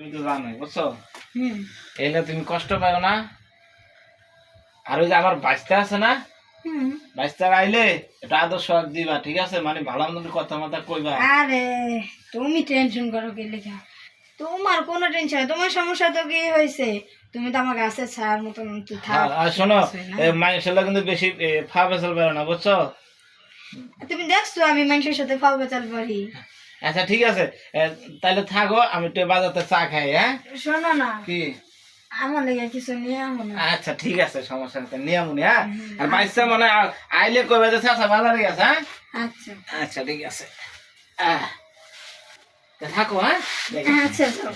তুমি তো জানোই বুঝছো। এলে তুমি কষ্ট পাও না। আর ওই যে আমার বাচ্চা আছে না, বাচ্চা আইলে এটা আদর সোহাগ দিবা, ঠিক আছে? মানে ভালো মন্দ কথা মতো কইবা। আরে তুমি টেনশন করো কি লেখা? তোমার কোনো টেনশন নাই, তোমার সমস্যা তো কি হয়েছে? তুমি তো আমার গাছের ছায়ার মতন থাক। আর শোনো, মানুষের কিন্তু বেশি ফা ফেসাল বেরো না বুঝছো। তুমি দেখছো আমি মানুষের সাথে ফাও বেচাল পারি। আচ্ছা ঠিক আছে, তাহলে থাকো, আমি একটু বাজারতে চা খাই। হ্যাঁ শোনো না, কি আমার লেগে কিছু নিয়ে আমো না। আচ্ছা ঠিক আছে, সমস্যা নেই, নিয়ে আমুনি। হ্যাঁ, আর বাচ্চা মনে আইলে কইবে যে চাচা বাজারে গেছে। হ্যাঁ আচ্ছা আচ্ছা ঠিক আছে, থাকো। হ্যাঁ আচ্ছা যাও,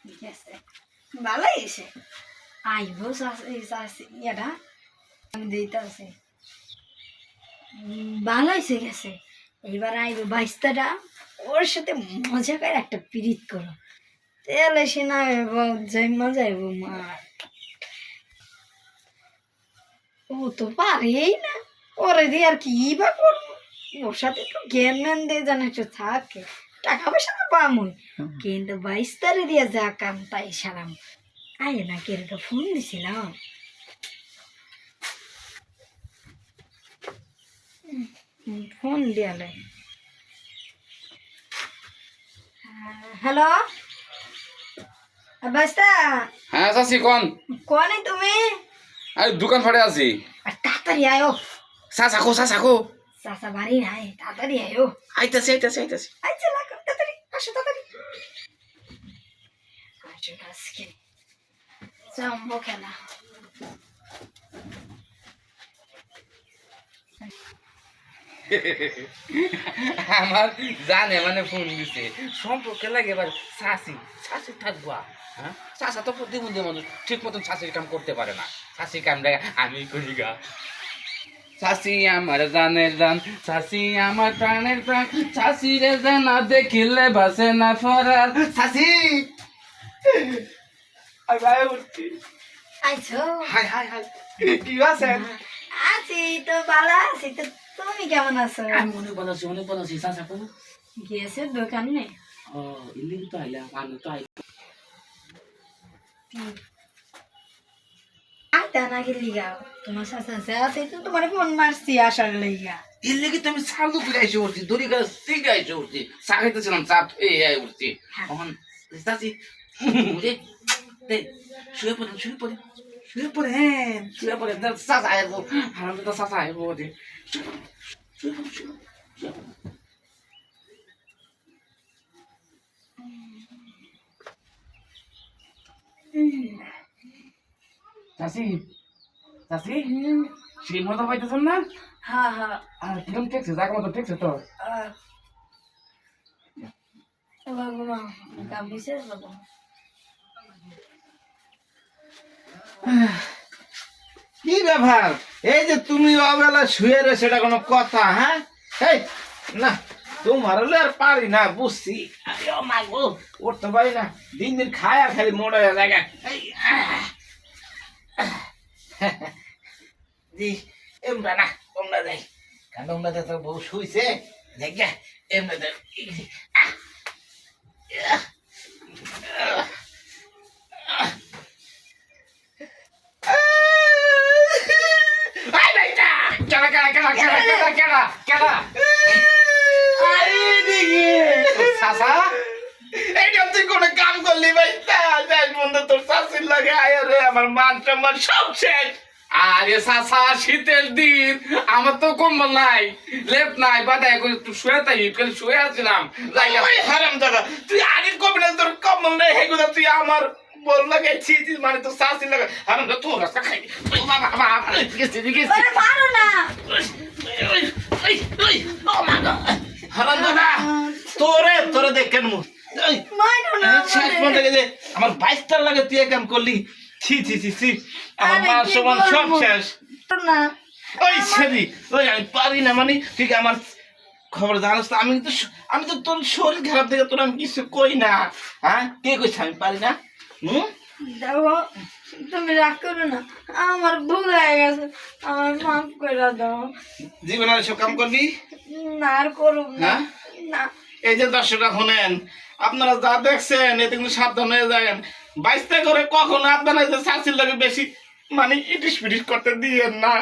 ঠিক আছে, ভালো হয়েছে। আইবো এটা আমি দিতে আছে, ভালো হয়েছে গেছে। এইবার আইবো বাইস্তাটা, ওর সাথে মজা করে একটা পিরিত করো, তাহলে সে না যে মজা আইব মার। ও তো পারেই না, ওরে দিয়ে আর কি বা করবো? ওর সাথে একটু জ্ঞান ম্যান দিয়ে যেন একটু থাকে, টাকা পয়সা তো পামই, কিন্তু বাইস্তারে দিয়ে যা কাম তাই সারাম। আয় না কে একটা ফোন দিছিলাম, ফোন দিয়ালে। হ্যালো বাইস্তা। হ্যাঁ চাচি কোন? কোনে তুমি? আমি দোকান ফাটে আছি। আর তাড়াতাড়ি আয়ো। চাচাকো চাচাকো চাচা বাড়ি নাই, তাড়াতাড়ি আয়ো। আইতাছি আইতাছি আইতাছি। আচ্ছা লাগো, তাড়াতাড়ি আসো, তাড়াতাড়ি আসো। আজকে জম্বো খেলা। আমার জানে মানে ফোন দিছে সম্পর্কে লাগে এবার চাচি চাচি থাকবা। হ্যাঁ চাচা তো প্রতিবন্ধী মানুষ, ঠিক মতন চাচির কাম করতে পারে না। চাচির কামটা আমি করি গা। চাচি আমার জানের জান, চাচি আমার প্রাণের প্রাণ, চাচি রে জানা দেখিলে বাসে না ফরার। চাচি আইছো? হাই হাই হাই, কি আছেন? আছি তো, ভালো আছি তো। তুমি কেমন আছো? আমি অনেক ভালো আছি, অনেক ভালো আছি। চাচা কো গিয়েছে দোকানে? ও ইলি তো আইলাম, আমি তো আইলাম। আইতা না গেলি গাও, তোমার চাচা আছে তো, তোমার ফোন মারছি আসার লাইগা। এর লেগে তো আমি চালু করে এসে উঠছি, দড়ি করে সিটে এসে উঠছি, চা খাইতেছিলাম, চা এই উঠছি। তখন চাচি রে শুয়ে পড়েন শুয়ে পড়েন শুয়ে পড়ে, হ্যাঁ শুয়ে পড়ে। চাচা আসবো, হারাম তো চাচা আসবো ওদের। শুয়ে পড়ে শুয়ে পড়ে। চাচি চাচি সেই মজা পাইতেছেন না? হ্যাঁ হ্যাঁ। আর কিরম ঠেকছে, জায়গা মতো ঠেকছে তো? কি ব্যাপার, এই যে তুমি অবেলা শুয়ে রে, সেটা কোনো কথা? হ্যাঁ এই না, তোমার হলে আর পারি না, বুঝছি। আরে ও মা গো, উঠতে পারি না, দিন দিন খায় আর খালি মোটা জায়গা। জি এমরা না, তোমরা যাই, কারণ তোমরা তো বউ শুইছে, দেখ এমরা কেডা কেডা কেডা কেডা কেডা কেডা কেডা? চাচা এইটা তুই কোনো কাম করলি ভাই? দেখ বন্ধু, তোর শাশুর লাগে আয় রে, আমার মান সম্মান সব শেষ। আরে চাচা শীতের দিন, আমার তো কম্বল নাই, লেপ নাই, বাদা এখন একটু শুয়ে তাই শুয়ে আছিলাম। ওই হারাম দাদা, তুই আগে কবি না, তোর কমল নেই হেগুলা, তুই আমার বল লাগে ছিছিস, মানে তোর শাশুর লাগে হারাম দাদা, তোর রাস্তা খাই। ওই বাবা বাবা, গেছি গেছি, ওরে মারো না। হারাম দাদা, তোরে তোরে দেখ কেন মারো না শেষ আমারে। পর্যন্ত গেছে আমার 22টার লাগে তুই এক কাম করলি। ছি ছি ছি ছি, আমার আরে মান কি সমান সব বলবো? শেষ। না ওই ছেড়ি, ওই আমি পারি না, মানে ঠিক আমার খবর জানাস তো, আমি তো তোর শরীর খারাপ থেকে তোর আমি কিছু কই না। হ্যাঁ কে কইছে আমি পারি না? দেখো, তুমি রাগ করো না, আমার ভুল হয়ে গেছে, আমার মাফ করে দাও। জীবনে আর সব কাম করবি না আর করব না। হ্যাঁ? না এই যে দর্শকরা শুনেন, আপনারা যা দেখছেন এতে কিন্তু সাবধান হয়ে যাবেন। বাইশটা করে কখনো আপনারা যে শাশির লাগে বেশি মানে ইটিস পিটিস করতে দিয়েন না।